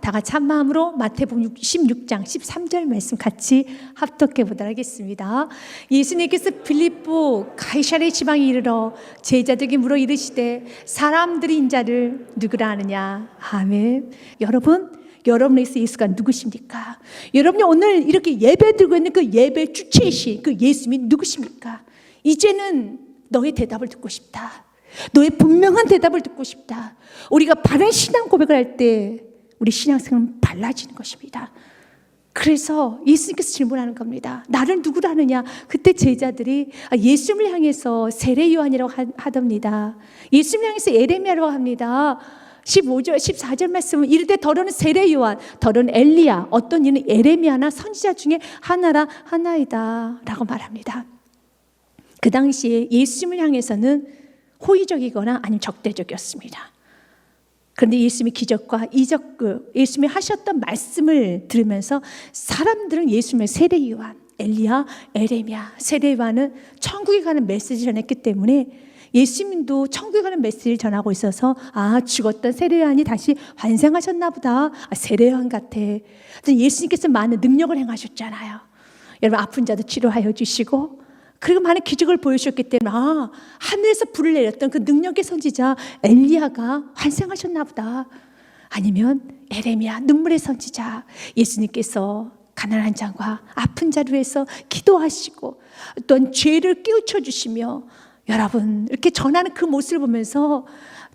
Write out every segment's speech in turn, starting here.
다 같이 한 마음으로 마태복음 16장 13절 말씀 같이 합독해 보도록 하겠습니다. 예수님께서 필립보 가이사랴 지방에 이르러 제자들에게 물어 이르시되 사람들이 인자를 누구라 하느냐. 아멘. 여러분에게서 예수가 누구십니까? 여러분이 오늘 이렇게 예배 드리고 있는 그 예배 주체이신 그 예수님이 누구십니까? 이제는 너의 대답을 듣고 싶다. 너의 분명한 대답을 듣고 싶다. 우리가 바른 신앙 고백을 할 때 우리 신앙생활은 달라지는 것입니다. 그래서 예수님께서 질문하는 겁니다. 나를 누구라 하느냐? 그때 제자들이 예수님을 향해서 세례 요한이라고 하답니다. 예수님을 향해서 에레미야라고 합니다. 15절, 14절 말씀은 이르되 더러는 세례 요한, 더러는 엘리야, 어떤 이는 에레미야나 선지자 중에 하나이다 라고 말합니다. 그 당시에 예수님을 향해서는 호의적이거나 아니면 적대적이었습니다. 그런데 예수님의 기적과 이적, 예수님이 하셨던 말씀을 들으면서 사람들은 예수님의 세례 요한, 엘리야, 에레미야, 세례 요한은 천국에 가는 메시지를 전했기 때문에 예수님도 천국에 가는 메시지를 전하고 있어서 죽었던 세례 요한이 다시 환생하셨나 보다. 세례 요한 같아. 예수님께서 많은 능력을 행하셨잖아요. 여러분 아픈 자도 치료하여 주시고 그리고 많은 기적을 보여주셨기 때문에 하늘에서 불을 내렸던 그 능력의 선지자 엘리야가 환생하셨나 보다. 아니면 에레미야 눈물의 선지자 예수님께서 가난한 자와 아픈 자를 위해서 기도하시고 또한 죄를 깨우쳐 주시며 여러분 이렇게 전하는 그 모습을 보면서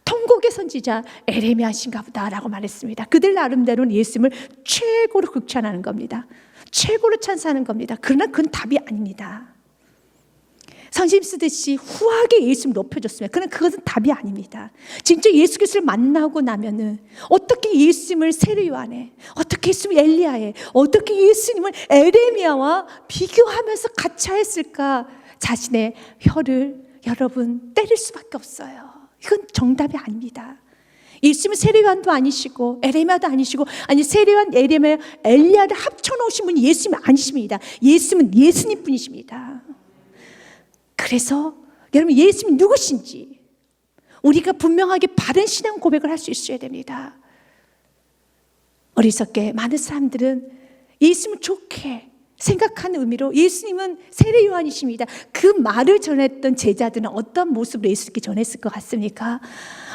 통곡의 선지자 에레미야신가 보다라고 말했습니다. 그들 나름대로는 예수님을 최고로 극찬하는 겁니다. 최고로 찬사하는 겁니다. 그러나 그건 답이 아닙니다. 성심 쓰듯이 후하게 예수님을 높여줬습니다. 그러나 그것은 답이 아닙니다. 진짜 예수 그리스도를 만나고 나면은 어떻게 예수님을 세례 요한에, 어떻게 예수님을 엘리야에, 어떻게 예수님을 에레미야와 비교하면서 가차했을까? 자신의 혀를 여러분 때릴 수밖에 없어요. 이건 정답이 아닙니다. 예수님은 세례 요한도 아니시고 에레미야도 아니시고 아니 세례 요한, 에레미야, 엘리야를 합쳐놓으신 분이 예수님이 아니십니다. 예수님은 예수님 뿐이십니다. 그래서 여러분 예수님이 누구신지 우리가 분명하게 바른 신앙 고백을 할 수 있어야 됩니다. 어리석게 많은 사람들은 예수님을 좋게 생각하는 의미로 예수님은 세례 요한이십니다. 그 말을 전했던 제자들은 어떤 모습으로 예수님께 전했을 것 같습니까?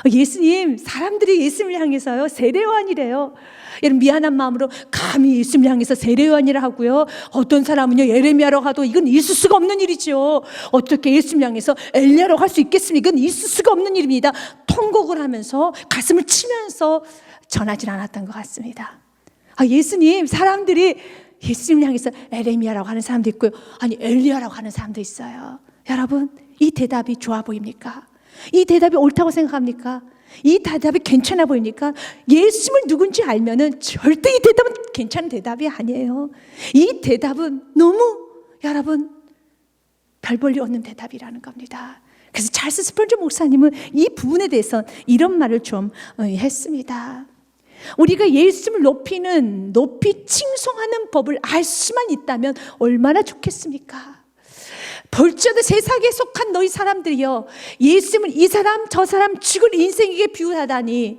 예수님, 사람들이 예수님을 향해서요 세례 요한이래요. 여러분 미안한 마음으로 감히 예수님을 향해서 세례 요한이라 하고요, 어떤 사람은요 에레미야라고 하도 이건 있을 수가 없는 일이죠. 어떻게 예수님을 향해서 엘리야라고 할 수 있겠습니까? 이건 있을 수가 없는 일입니다. 통곡을 하면서 가슴을 치면서 전하지 않았던 것 같습니다. 예수님, 사람들이 예수님을 향해서 에레미야라고 하는 사람도 있고요, 아니 엘리야라고 하는 사람도 있어요. 여러분 이 대답이 좋아 보입니까? 이 대답이 옳다고 생각합니까? 이 대답이 괜찮아 보입니까? 예수님을 누군지 알면은 절대 이 대답은 괜찮은 대답이 아니에요. 이 대답은 너무 여러분 별 볼 일 없는 대답이라는 겁니다. 그래서 찰스 스펄전 목사님은 이 부분에 대해서 이런 말을 좀 했습니다. 우리가 예수님을 높이 칭송하는 법을 알 수만 있다면 얼마나 좋겠습니까? 볼지어다 세상에 속한 너희 사람들이여 예수님을 이 사람 저 사람 죽을 인생에게 비유하다니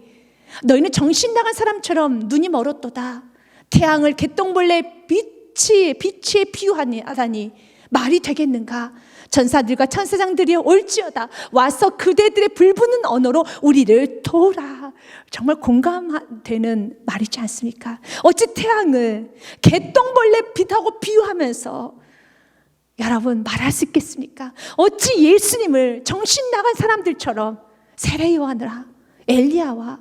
너희는 정신 나간 사람처럼 눈이 멀었도다. 태양을 개똥벌레 빛에 비유하다니 말이 되겠는가? 전사들과 천사장들이 올지어다 와서 그대들의 불붙는 언어로 우리를 도우라. 정말 공감되는 말이지 않습니까? 어찌 태양을 개똥벌레 빛하고 비유하면서 여러분 말할 수 있겠습니까? 어찌 예수님을 정신 나간 사람들처럼 세례 요한이라 엘리야와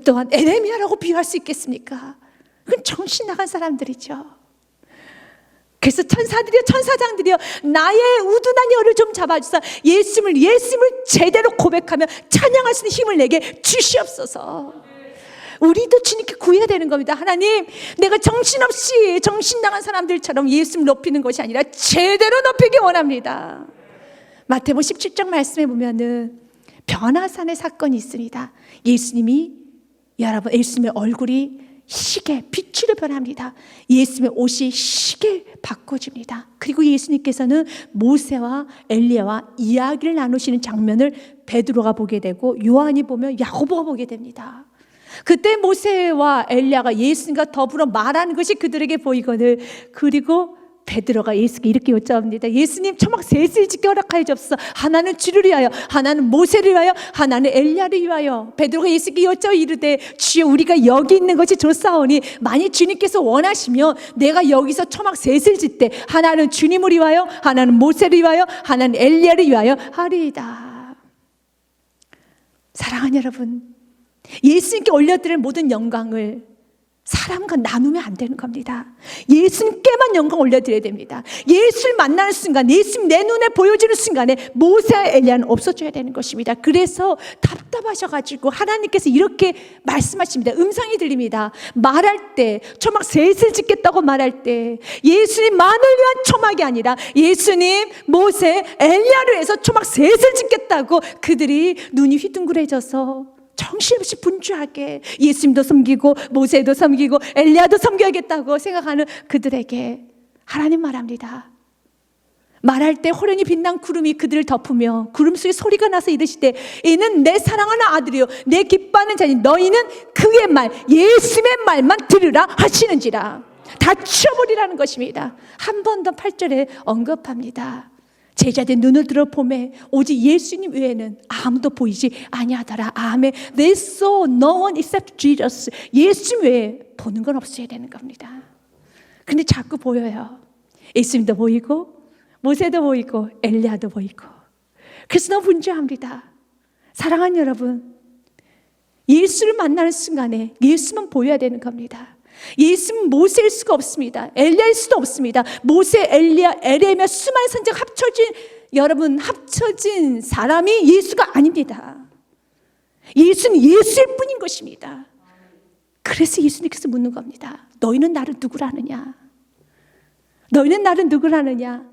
또한 에레미야라고 비유할 수 있겠습니까? 그건 정신 나간 사람들이죠. 그래서 천사장들이여 나의 우둔한 혀를 좀 잡아주사 예수님을 제대로 고백하며 찬양할 수 있는 힘을 내게 주시옵소서. 우리도 주님께 구해야 되는 겁니다. 하나님, 내가 정신없이 정신 나간 사람들처럼 예수님을 높이는 것이 아니라 제대로 높이기 원합니다. 마태복음 17장 말씀에 보면은 변화산의 사건이 있습니다. 예수님의 얼굴이 시계, 빛으로 변합니다. 예수님의 옷이 시계 바꿔줍니다. 그리고 예수님께서는 모세와 엘리야와 이야기를 나누시는 장면을 베드로가 보게 되고 요한이 보면 야고보가 보게 됩니다. 그때 모세와 엘리야가 예수님과 더불어 말하는 것이 그들에게 보이거늘. 그리고 베드로가 예수께 이렇게 여쭤봅니다. 예수님, 초막 셋을 짓게 허락하여 주옵소서. 하나는 주를 위하여, 하나는 모세를 위하여, 하나는 엘리야를 위하여. 베드로가 예수께 여쭤 이르되, 주여, 우리가 여기 있는 것이 좋사오니 만일 주님께서 원하시면 내가 여기서 초막 셋을 짓되 하나는 주님을 위하여, 하나는 모세를 위하여, 하나는 엘리야를 위하여 하리이다. 사랑하는 여러분, 예수님께 올려드릴 모든 영광을 사람과 나누면 안 되는 겁니다. 예수님께만 영광 올려드려야 됩니다. 예수를 만나는 순간, 예수님 내 눈에 보여주는 순간에 모세와 엘리야는 없어져야 되는 것입니다. 그래서 답답하셔가지고 하나님께서 이렇게 말씀하십니다. 음성이 들립니다. 말할 때, 초막 셋을 짓겠다고 말할 때 예수님 만을 위한 초막이 아니라 예수님, 모세, 엘리야를 위해서 초막 셋을 짓겠다고 그들이 눈이 휘둥그레져서 정신없이 분주하게 예수님도 섬기고 모세도 섬기고 엘리야도 섬겨야겠다고 생각하는 그들에게 하나님 말합니다. 말할 때 호련히 빛난 구름이 그들을 덮으며 구름 속에 소리가 나서 이르시되, 이는 내 사랑하는 아들이요 내 기뻐하는 자니 너희는 그의 말, 예수님의 말만 들으라 하시는지라. 다 치워버리라는 것입니다. 한 번 더 8절에 언급합니다. 제자들 눈을 들어 보매 오직 예수님 외에는 아무도 보이지 아니하더라. 아멘. They saw no one except Jesus. 예수님 외에 보는 건 없어야 되는 겁니다. 근데 자꾸 보여요. 예수님도 보이고 모세도 보이고 엘리야도 보이고. 그래서 너무 분주합니다. 사랑하는 여러분, 예수를 만나는 순간에 예수만 보여야 되는 겁니다. 예수는 모세일 수가 없습니다. 엘리야일 수도 없습니다. 모세, 엘리야, 에레미야 수많은 선지자가 합쳐진 사람이 예수가 아닙니다. 예수는 예수일 뿐인 것입니다. 그래서 예수님께서 묻는 겁니다. 너희는 나를 누구라 하느냐? 너희는 나를 누구라 하느냐?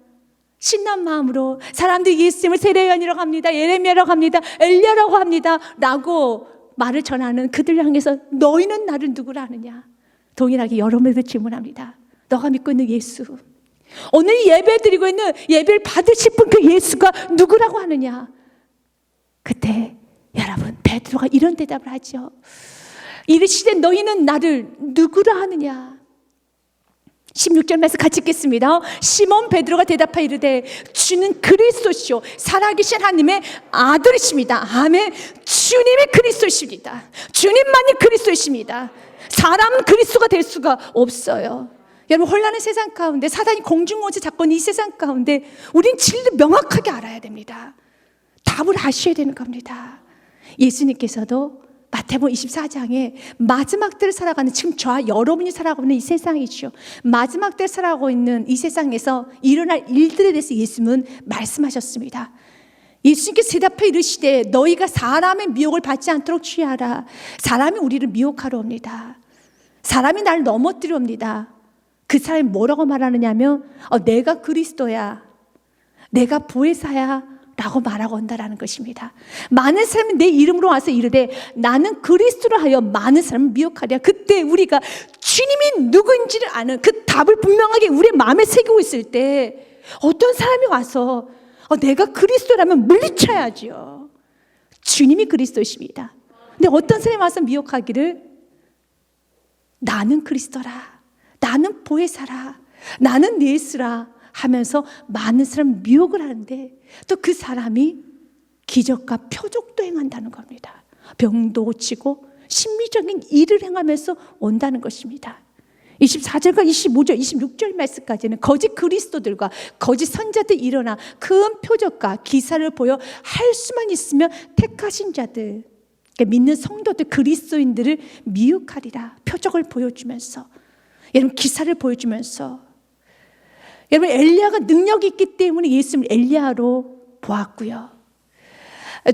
신난 마음으로 사람들이 예수님을 세례요한이라고 합니다. 예레미야라고 합니다. 엘리야라고 합니다. 라고 말을 전하는 그들 향해서 너희는 나를 누구라 하느냐? 동일하게 여러분에게 질문합니다. 너가 믿고 있는 예수, 오늘 예배 드리고 있는 예배를 받으실 분 그 예수가 누구라고 하느냐? 그때 여러분 베드로가 이런 대답을 하죠. 이르시되 너희는 나를 누구라 하느냐? 16절 말씀 같이 읽겠습니다. 시몬 베드로가 대답하여 이르되 주는 그리스도시요 살아계신 하나님의 아들이십니다. 아멘. 주님이 그리스도십니다. 주님만이 그리스도이십니다. 사람은 그리스도가 될 수가 없어요. 여러분, 혼란의 세상 가운데 사단이 공중오지 잡고 있는 이 세상 가운데 우린 진리를 명확하게 알아야 됩니다. 답을 아셔야 되는 겁니다. 예수님께서도 마태복음 24장에 마지막 때를 살아가는, 지금 저와 여러분이 살아가고 있는 이 세상이죠. 마지막 때를 살아가고 있는 이 세상에서 일어날 일들에 대해서 예수님은 말씀하셨습니다. 예수님께서 대답해 이르시되 너희가 사람의 미혹을 받지 않도록 취하라. 사람이 우리를 미혹하러 옵니다. 사람이 날 넘어뜨려 옵니다. 그 사람이 뭐라고 말하느냐면 내가 그리스도야, 내가 보혜사야 라고 말하고 온다라는 것입니다. 많은 사람이 내 이름으로 와서 이르되 나는 그리스도로 하여 많은 사람을 미혹하랴. 그때 우리가 주님이 누구인지를 아는 그 답을 분명하게 우리의 마음에 새기고 있을 때 어떤 사람이 와서 내가 그리스도라면 물리쳐야지요. 주님이 그리스도이십니다. 근데 어떤 사람이 와서 미혹하기를 나는 그리스도라, 나는 보혜사라, 나는 예수라 하면서 많은 사람 미혹을 하는데 또 그 사람이 기적과 표적도 행한다는 겁니다. 병도 고치고 신비적인 일을 행하면서 온다는 것입니다. 24절과 25절, 26절 말씀까지는 거짓 그리스도들과 거짓 선자들이 일어나 큰 표적과 기사를 보여 할 수만 있으면 택하신 자들, 믿는 성도들, 그리스도인들을 미혹하리라. 표적을 보여주면서, 여러분 기사를 보여주면서, 여러분 엘리야가 능력이 있기 때문에 예수님을 엘리야로 보았고요.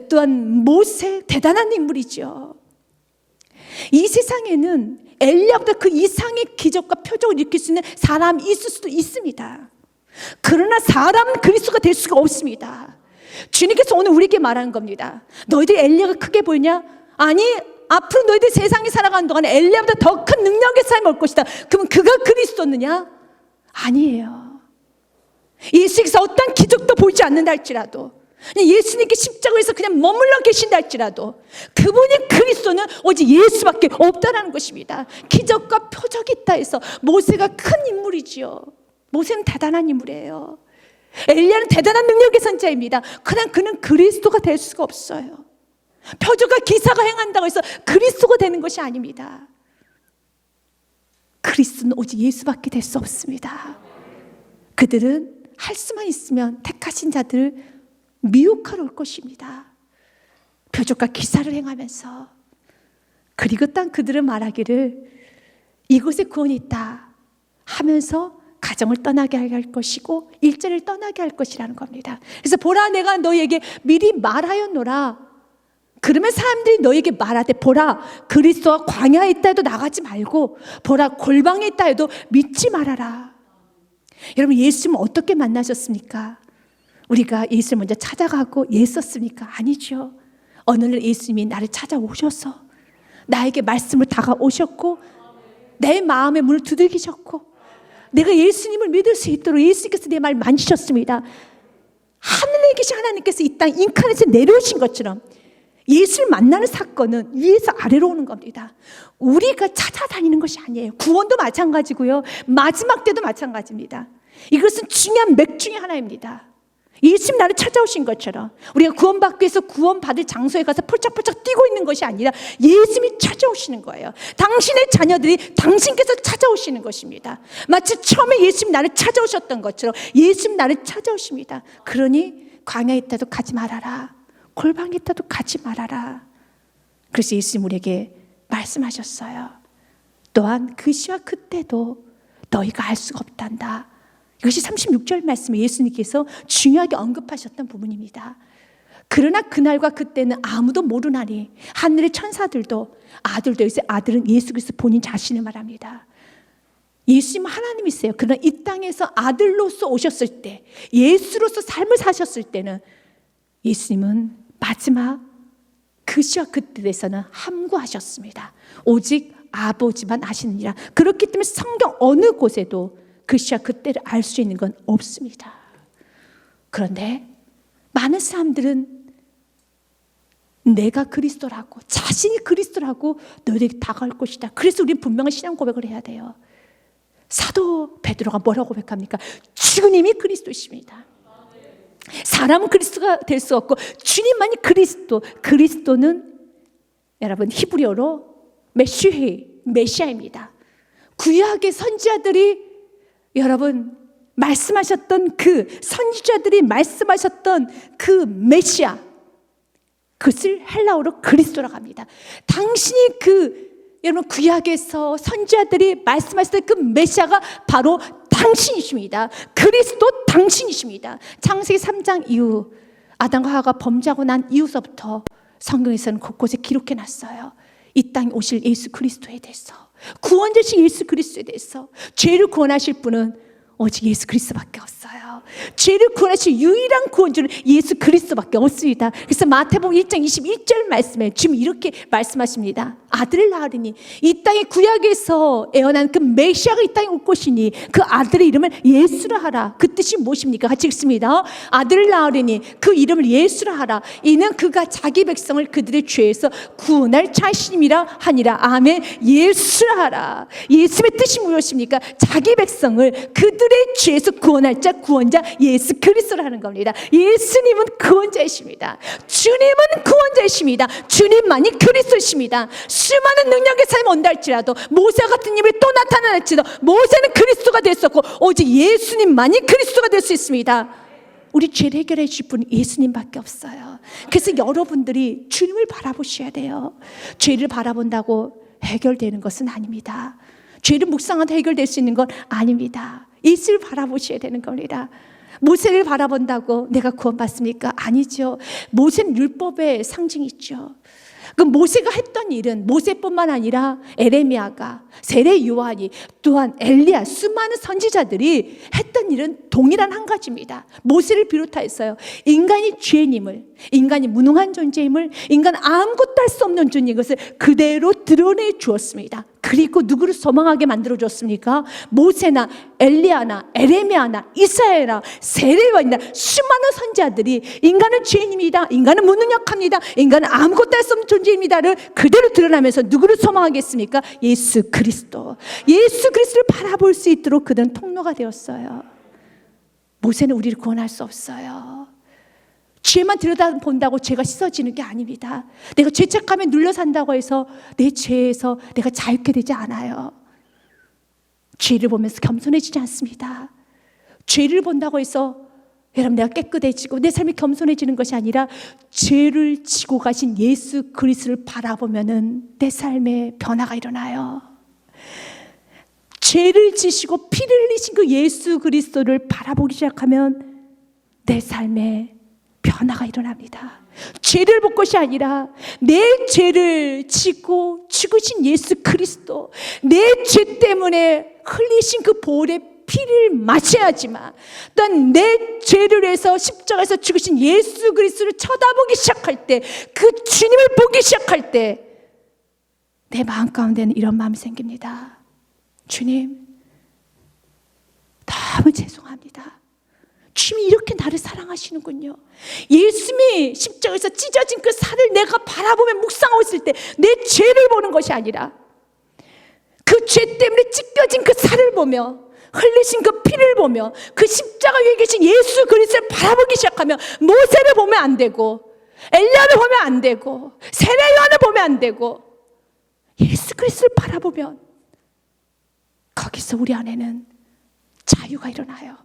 또한 모세, 대단한 인물이죠. 이 세상에는 엘리야보다 그 이상의 기적과 표적을 일으킬 수 있는 사람이 있을 수도 있습니다. 그러나 사람은 그리스도가 될 수가 없습니다. 주님께서 오늘 우리에게 말하는 겁니다. 너희들 엘리야가 크게 보이냐? 아니, 앞으로 너희들 세상에 살아가는 동안에 엘리야보다 더 큰 능력의 삶을 올 것이다. 그러면 그가 그리스도느냐? 아니에요. 예수께서 어떤 기적도 보이지 않는다 할지라도, 예수님께 십자가에서 그냥 머물러 계신다 할지라도 그분이 그리스도는 오직 예수밖에 없다는 것입니다. 기적과 표적이 있다 해서 모세가 큰 인물이지요. 모세는 대단한 인물이에요. 엘리야는 대단한 능력의 선자입니다. 그냥 그는 그리스도가 될 수가 없어요. 표적과 기사가 행한다고 해서 그리스도가 되는 것이 아닙니다. 그리스도는 오직 예수밖에 될 수 없습니다. 그들은 할 수만 있으면 택하신 자들을 미혹하러 올 것입니다. 표적과 기사를 행하면서. 그리고 딴 그들은 말하기를 이곳에 구원이 있다 하면서 가정을 떠나게 할 것이고 일자리를 떠나게 할 것이라는 겁니다. 그래서 보라, 내가 너희에게 미리 말하였노라. 그러면 사람들이 너희에게 말하되, 보라, 그리스도가 광야에 있다 해도 나가지 말고, 보라, 골방에 있다 해도 믿지 말아라. 여러분, 예수님은 어떻게 만나셨습니까? 우리가 예수를 먼저 찾아가고 예뻤습니까? 아니죠. 어느 날 예수님이 나를 찾아오셔서 나에게 말씀을 다가오셨고 내 마음의 문을 두들기셨고 내가 예수님을 믿을 수 있도록 예수님께서 내 말 만지셨습니다. 하늘에 계신 하나님께서 이 땅 인카넷에 내려오신 것처럼 예수를 만나는 사건은 위에서 아래로 오는 겁니다. 우리가 찾아다니는 것이 아니에요. 구원도 마찬가지고요. 마지막 때도 마찬가지입니다. 이것은 중요한 맥 중에 하나입니다. 예수님 나를 찾아오신 것처럼 우리가 구원받기 위해서 구원받을 장소에 가서 펄쩍펄쩍 뛰고 있는 것이 아니라 예수님이 찾아오시는 거예요. 당신의 자녀들이 당신께서 찾아오시는 것입니다. 마치 처음에 예수님 나를 찾아오셨던 것처럼 예수님 나를 찾아오십니다. 그러니 광야에 있다도 가지 말아라. 골방에 있다도 가지 말아라. 그래서 예수님 우리에게 말씀하셨어요. 또한 그 시와 그때도 너희가 알 수가 없단다. 이것이 36절 말씀에 예수님께서 중요하게 언급하셨던 부분입니다. 그러나 그날과 그때는 아무도 모르나니 하늘의 천사들도 아들도 요새 아들은 예수 그리스도 본인 자신을 말합니다. 예수님은 하나님이세요. 그러나 이 땅에서 아들로서 오셨을 때, 예수로서 삶을 사셨을 때는 예수님은 마지막 그 시와 그때 대해서는 함구하셨습니다. 오직 아버지만 아시느니라. 그렇기 때문에 성경 어느 곳에도 그 시와 그때를 알 수 있는 건 없습니다. 그런데 많은 사람들은 내가 그리스도라고, 자신이 그리스도라고 너희에게 다가올 것이다. 그래서 우리는 분명한 신앙 고백을 해야 돼요. 사도 베드로가 뭐라고 고백합니까? 주님이 그리스도이십니다. 사람은 그리스도가 될 수 없고 주님만이 그리스도. 그리스도는 여러분 히브리어로 메시아입니다. 구약의 선지자들이 여러분 말씀하셨던 그 선지자들이 말씀하셨던 그 메시아, 그것을 헬라어로 그리스도라고 합니다. 당신이 여러분 구약에서 선지자들이 말씀하셨던 그 메시아가 바로 당신이십니다. 그리스도 당신이십니다. 창세기 3장 이후 아담과 하와가 범죄하고 난 이후서부터 성경에서는 곳곳에 기록해 놨어요. 이 땅에 오실 예수 그리스도에 대해서, 구원자신 예수 그리스도에 대해서. 죄를 구원하실 분은 오직 예수 그리스도밖에 없어요. 죄를 구원하실 유일한 구원주는 예수 그리스도밖에 없습니다. 그래서 마태복음 1장 21절 말씀에 주님 이렇게 말씀하십니다. 아들을 낳으리니 이 땅의 구약에서 애어난 그 메시아가 이 땅에 올 것이니 그 아들의 이름을 예수라 하라. 그 뜻이 무엇입니까? 같이 읽습니다. 아들을 낳으리니 그 이름을 예수라 하라. 이는 그가 자기 백성을 그들의 죄에서 구원할 자신임이라 하니라. 아멘. 예수라 하라. 예수의 뜻이 무엇입니까? 자기 백성을 그들의 죄에서 구원할 자, 구원자 예수 그리스도라는 겁니다. 예수님은 구원자이십니다. 주님은 구원자이십니다. 주님만이 그리스도이십니다. 수많은 능력의 삶이 온다 할지라도, 모세 같은 인물이 또 나타나 할지라도 모세는 그리스도가 될 수 없고 오직 예수님만이 그리스도가 될 수 있습니다. 우리 죄를 해결해 주실 분은 예수님밖에 없어요. 그래서 여러분들이 주님을 바라보셔야 돼요. 죄를 바라본다고 해결되는 것은 아닙니다. 죄를 묵상하다 해결될 수 있는 건 아닙니다. 예수를 바라보셔야 되는 겁니다. 모세를 바라본다고 내가 구원받습니까? 아니죠. 모세는 율법의 상징이죠. 그 모세가 했던 일은 모세뿐만 아니라 에레미야가, 세례 요한이, 또한 엘리야, 수많은 선지자들이 했던 일은 동일한 한 가지입니다. 모세를 비롯하여서요, 인간이 죄인임을, 인간이 무능한 존재임을, 인간 아무것도 할 수 없는 존재인 것을 그대로 드러내 주었습니다. 그리고 누구를 소망하게 만들어줬습니까? 모세나 엘리야나 에레미야나 이사야나 세례요한이나 수많은 선지자들이 인간은 죄인입니다, 인간은 무능력합니다, 인간은 아무것도 할 수 없는 존재입니다를 그대로 드러나면서 누구를 소망하겠습니까? 예수 그리스도. 예수 그리스도를 바라볼 수 있도록 그들은 통로가 되었어요. 모세는 우리를 구원할 수 없어요. 죄만 들여다본다고 죄가 씻어지는 게 아닙니다. 내가 죄책감에 눌려 산다고 해서 내 죄에서 내가 자유케 되지 않아요. 죄를 보면서 겸손해지지 않습니다. 죄를 본다고 해서 여러분 내가 깨끗해지고 내 삶이 겸손해지는 것이 아니라 죄를 지고 가신 예수 그리스도를 바라보면은 내 삶에 변화가 일어나요. 죄를 지시고 피를 흘리신 그 예수 그리스도를 바라보기 시작하면 내 삶에 변화가 일어납니다. 죄를 볼 것이 아니라 내 죄를 지고 죽으신 예수 그리스도, 내 죄 때문에 흘리신 그 보혈의 피를 마셔야지만 또한 내 죄를 해서 십자가에서 죽으신 예수 그리스도를 쳐다보기 시작할 때, 그 주님을 보기 시작할 때 내 마음 가운데는 이런 마음이 생깁니다. 주님, 너무 죄송합니다. 주님이 이렇게 나를 사랑하시는군요. 예수님이 십자가에서 찢어진 그 살을 내가 바라보며 묵상하고 있을 때 내 죄를 보는 것이 아니라 그 죄 때문에 찢겨진 그 살을 보며 흘리신 그 피를 보며 그 십자가 위에 계신 예수 그리스도를 바라보기 시작하면 모세를 보면 안 되고 엘리야를 보면 안 되고 세례요한을 보면 안 되고 예수 그리스도를 바라보면 거기서 우리 안에는 자유가 일어나요.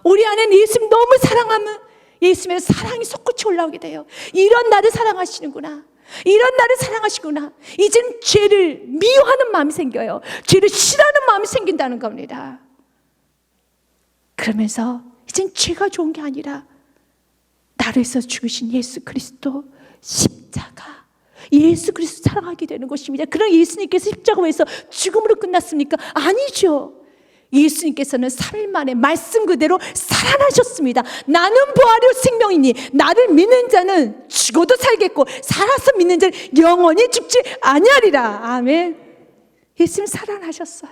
우리 안에는 예수님 너무 사랑하면 예수님의 사랑이 솟구치 올라오게 돼요. 이런 나를 사랑하시는구나, 이런 나를 사랑하시구나. 이젠 죄를 미워하는 마음이 생겨요. 죄를 싫어하는 마음이 생긴다는 겁니다. 그러면서 이젠 죄가 좋은 게 아니라 나를 위해서 죽으신 예수 그리스도 십자가, 예수 그리스도 사랑하게 되는 것입니다. 그럼 예수님께서 십자가에서 죽음으로 끝났습니까? 아니죠. 예수님께서는 3일 만에 말씀 그대로 살아나셨습니다. 나는 부활이요 생명이니 나를 믿는 자는 죽어도 살겠고 살아서 믿는 자는 영원히 죽지 아니하리라. 아멘. 예수님 살아나셨어요.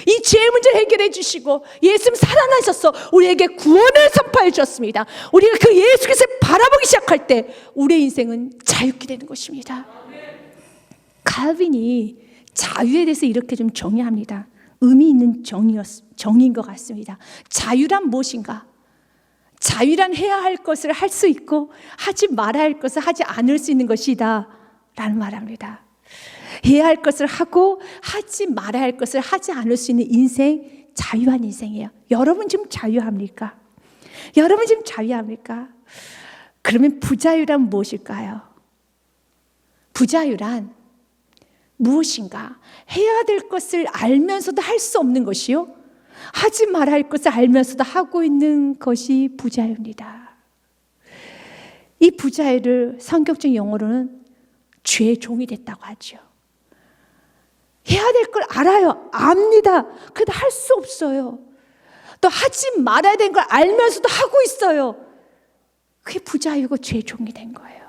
이 죄의 문제를 해결해 주시고 예수님 살아나셔서 우리에게 구원을 선포해 주셨습니다. 우리가 그 예수 그리스도를 바라보기 시작할 때 우리의 인생은 자유케 되는 것입니다. 칼빈이 자유에 대해서 이렇게 좀 정의합니다. 의미 있는 정의인 것 같습니다. 자유란 무엇인가? 자유란 해야 할 것을 할 수 있고 하지 말아야 할 것을 하지 않을 수 있는 것이다 라는 말합니다. 해야 할 것을 하고 하지 말아야 할 것을 하지 않을 수 있는 인생, 자유한 인생이에요. 여러분 지금 자유합니까? 여러분 지금 자유합니까? 그러면 부자유란 무엇일까요? 부자유란 무엇인가? 해야 될 것을 알면서도 할 수 없는 것이요, 하지 말아야 할 것을 알면서도 하고 있는 것이 부자유입니다. 이 부자유를 성경적 용어로는 죄의 종이 됐다고 하죠. 해야 될 걸 알아요. 압니다. 그래도 할 수 없어요. 또 하지 말아야 되는 걸 알면서도 하고 있어요. 그게 부자유고 죄의 종이 된 거예요.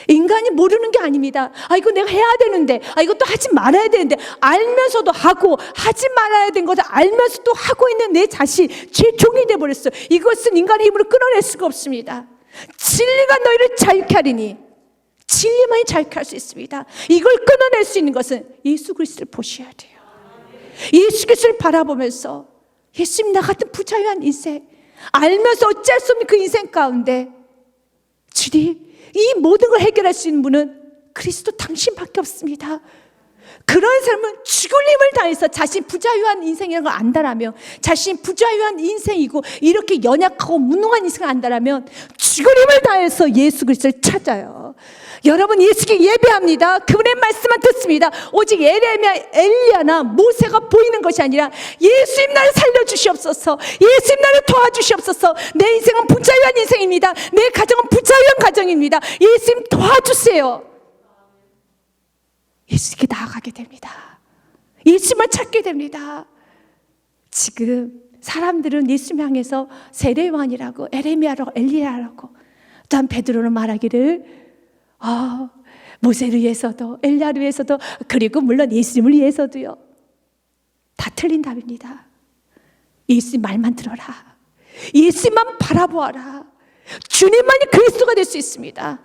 인간이 모르는 게 아닙니다. 이거 내가 해야 되는데, 이것도 하지 말아야 되는데, 알면서도 하고 하지 말아야 되는 것을 알면서도 하고 있는 내 자신, 죄의 종이 되어버렸어요. 이것은 인간의 힘으로 끊어낼 수가 없습니다. 진리가 너희를 자유케 하리니, 진리만이 자유케 할 수 있습니다. 이걸 끊어낼 수 있는 것은 예수 그리스도를 보셔야 돼요. 예수 그리스도를 바라보면서 예수님 나 같은 부자유한 인생, 알면서 어찌할 수 없는 그 인생 가운데 주님, 이 모든 걸 해결할 수 있는 분은 그리스도 당신밖에 없습니다. 그런 삶은 죽을 힘을 다해서 자신 부자유한 인생이라는 걸 안다라면, 자신 부자유한 인생이고 이렇게 연약하고 무능한 인생을 안다라면 죽을 힘을 다해서 예수 그리스도를 찾아요. 여러분 예수께 예배합니다. 그분의 말씀만 듣습니다. 오직 에레미야, 엘리야나 모세가 보이는 것이 아니라 예수님 나를 살려주시옵소서, 예수님 나를 도와주시옵소서. 내 인생은 부자유한 인생입니다. 내 가정은 부자유한 가정입니다. 예수님 도와주세요. 예수님께 나아가게 됩니다. 예수님을 찾게 됩니다. 지금 사람들은 예수님 향해서 세례요한이라고, 에레미야라고, 엘리야라고, 또한 베드로는 말하기를 모세를 위해서도 엘리야를 위해서도 그리고 물론 예수님을 위해서도요. 다 틀린 답입니다. 예수님 말만 들어라. 예수님만 바라보아라. 주님만이 그리스도가 될 수 있습니다.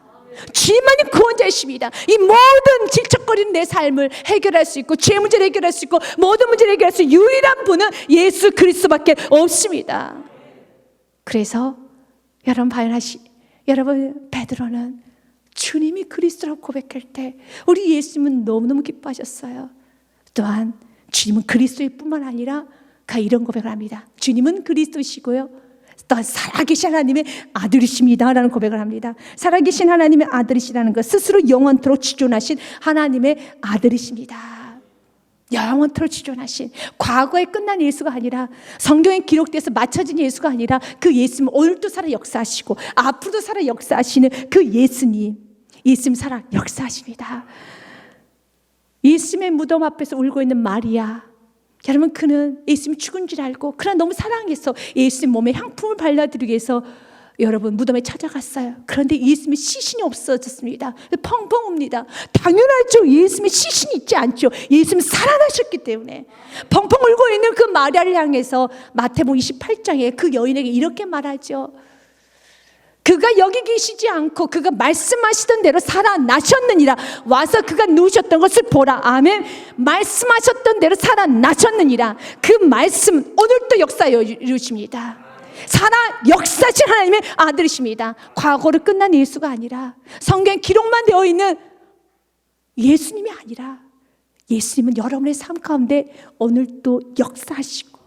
주님만이 구원자이십니다. 이 모든 질척거리는 내 삶을 해결할 수 있고 죄 문제를 해결할 수 있고 모든 문제를 해결할 수 있는 유일한 분은 예수 그리스도밖에 없습니다. 그래서 여러분 베드로는 주님이 그리스도라고 고백할 때 우리 예수님은 너무너무 기뻐하셨어요. 또한 주님은 그리스도일 뿐만 아니라 그가 이런 고백을 합니다. 주님은 그리스도시고요, 또한 살아계신 하나님의 아들이십니다 라는 고백을 합니다. 살아계신 하나님의 아들이시라는 것, 스스로 영원토록 지존하신 하나님의 아들이십니다. 영원토록 지존하신, 과거에 끝난 예수가 아니라, 성경에 기록돼서 맞춰진 예수가 아니라 그 예수님은 오늘도 살아 역사하시고 앞으로도 살아 역사하시는 그 예수님 살아 역사하십니다. 예수님의 무덤 앞에서 울고 있는 마리아, 여러분 그는 예수님이 죽은 줄 알고 그러나 너무 사랑해서 예수님 몸에 향품을 발라드리기 위해서 여러분 무덤에 찾아갔어요. 그런데 예수님의 시신이 없어졌습니다. 펑펑 웁니다. 당연하죠. 예수님의 시신이 있지 않죠. 예수님은 살아나셨기 때문에. 펑펑 울고 있는 그 마리아를 향해서 마태복음 28장에 그 여인에게 이렇게 말하죠. 그가 여기 계시지 않고 그가 말씀하시던 대로 살아나셨느니라. 와서 그가 누우셨던 것을 보라. 아멘. 말씀하셨던 대로 살아나셨느니라. 그 말씀은 오늘도 역사하여 이루십니다. 살아 역사하신 하나님의 아들이십니다. 과거로 끝난 예수가 아니라, 성경에 기록만 되어 있는 예수님이 아니라, 예수님은 여러분의 삶 가운데 오늘도 역사하시고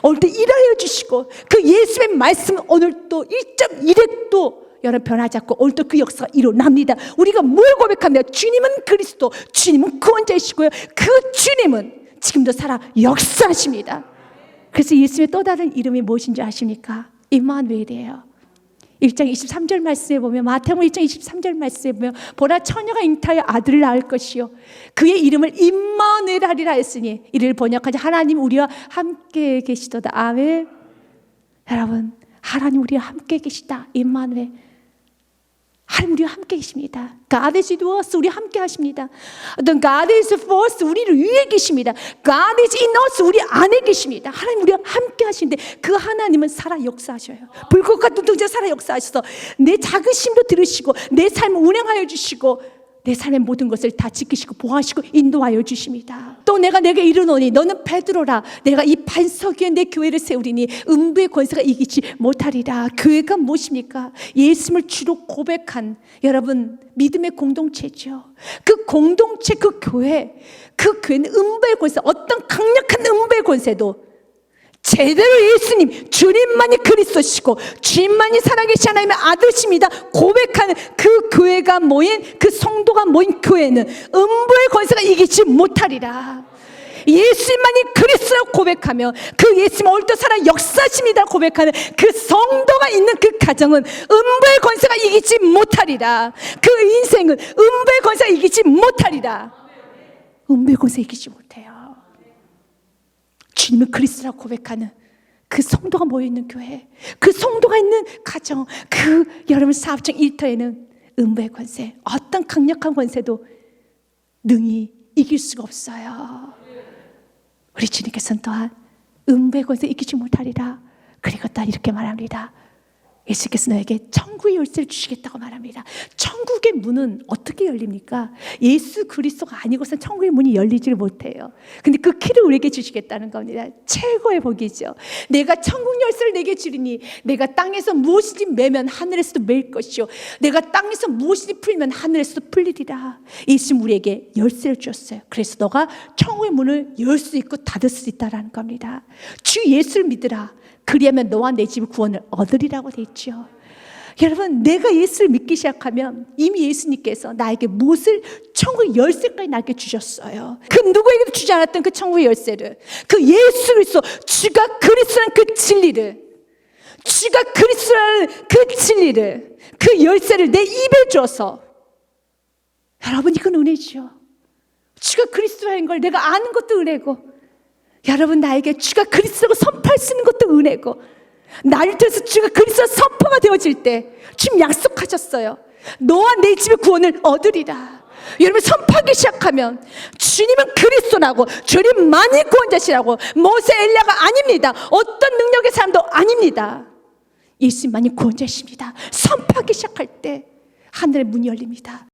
오늘도 일하여 주시고, 그 예수님의 말씀은 오늘도 1.1획도 여러분 변하지 않고 오늘도 그 역사가 일어납니다. 우리가 뭘 고백합니다. 주님은 그리스도, 주님은 구원자이시고요, 그 주님은 지금도 살아 역사하십니다. 그래서 예수님의 또 다른 이름이 무엇인지 아십니까? 임마누엘이에요. 1장 23절 말씀에 보면, 마태복음 1장 23절 말씀에 보면, 보라 처녀가 잉타하여 아들을 낳을 것이요 그의 이름을 임마누엘 하리라 했으니, 이를 번역하자 하나님 우리와 함께 계시도다. 아멘. 여러분, 하나님 우리와 함께 계시다. 임마누엘. 하나님 우리와 함께 계십니다. God is with us. 우리 함께 하십니다. 어떤 God is for us. 우리를 위해 계십니다. God is in us. 우리 안에 계십니다. 하나님 우리와 함께 하시는데 그 하나님은 살아 역사하셔요. 불꽃과 눈동자 살아 역사하셔서 내 작으심도 들으시고 내 삶을 운행하여 주시고 내 삶의 모든 것을 다 지키시고 보호하시고 인도하여 주십니다. 또 내가 내게 이르노니 너는 베드로라. 내가 이 반석 위에 내 교회를 세우리니 음부의 권세가 이기지 못하리라. 교회가 무엇입니까? 예수님을 주로 고백한 여러분 믿음의 공동체죠. 그 공동체, 그 교회는 음부의 권세, 어떤 강력한 음부의 권세도 제대로 예수님, 주님만이 그리스도시고 주님만이 살아계신 하나님의 아들이십니다 고백하는 그 교회가 모인, 그 성도가 모인 교회는 음부의 권세가 이기지 못하리라. 예수님만이 그리스도라고 고백하며 그 예수님 오늘도 살아 역사하십니다 고백하는 그 성도가 있는 그 가정은 음부의 권세가 이기지 못하리라. 그 인생은 음부의 권세가 이기지 못하리라. 음부의 권세가 이기지 못해요. 주님은 그리스도라고 고백하는 그 성도가 모여있는 교회, 그 성도가 있는 가정, 그 여러분 사업장 일터에는 음부의 권세, 어떤 강력한 권세도 능히 이길 수가 없어요. 우리 주님께서는 또한 음부의 권세 이기지 못하리라. 그리고 또 이렇게 말합니다. 예수께서 너에게 천국의 열쇠를 주시겠다고 말합니다. 천국의 문은 어떻게 열립니까? 예수 그리스도가 아니고선 천국의 문이 열리지를 못해요. 근데 그 키를 우리에게 주시겠다는 겁니다. 최고의 복이죠. 내가 천국 열쇠를 내게 주리니 내가 땅에서 무엇이든지 매면 하늘에서도 매일 것이요 내가 땅에서 무엇이든지 풀면 하늘에서도 풀리리라. 예수님 우리에게 열쇠를 주셨어요. 그래서 너가 천국의 문을 열 수 있고 닫을 수 있다는 겁니다. 주 예수를 믿으라. 그리하면 너와 내 집을 구원을 얻으리라고 되어 있죠. 여러분, 내가 예수를 믿기 시작하면 이미 예수님께서 나에게 무엇을 천국의 열쇠까지 나에게 주셨어요. 그 누구에게도 주지 않았던 그 천국의 열쇠를, 그 예수 그리스도, 주가 그리스도라는 그 진리를, 주가 그리스도라는 그 진리를, 그 열쇠를 내 입에 줘서, 여러분 이건 은혜죠. 주가 그리스도라는 걸 내가 아는 것도 은혜고, 여러분 나에게 주가 그리스도라고 선포할 수 있는 것도 은혜고, 나를 통해서 주가 그리스도 선포가 되어질 때 주님 약속하셨어요. 너와 내 집의 구원을 얻으리라. 여러분 선포하기 시작하면 주님은 그리스도라고 주님만이 구원자시라고 모세 엘리야가 아닙니다. 어떤 능력의 사람도 아닙니다. 예수님만이 구원자십니다. 선포하기 시작할 때 하늘의 문이 열립니다.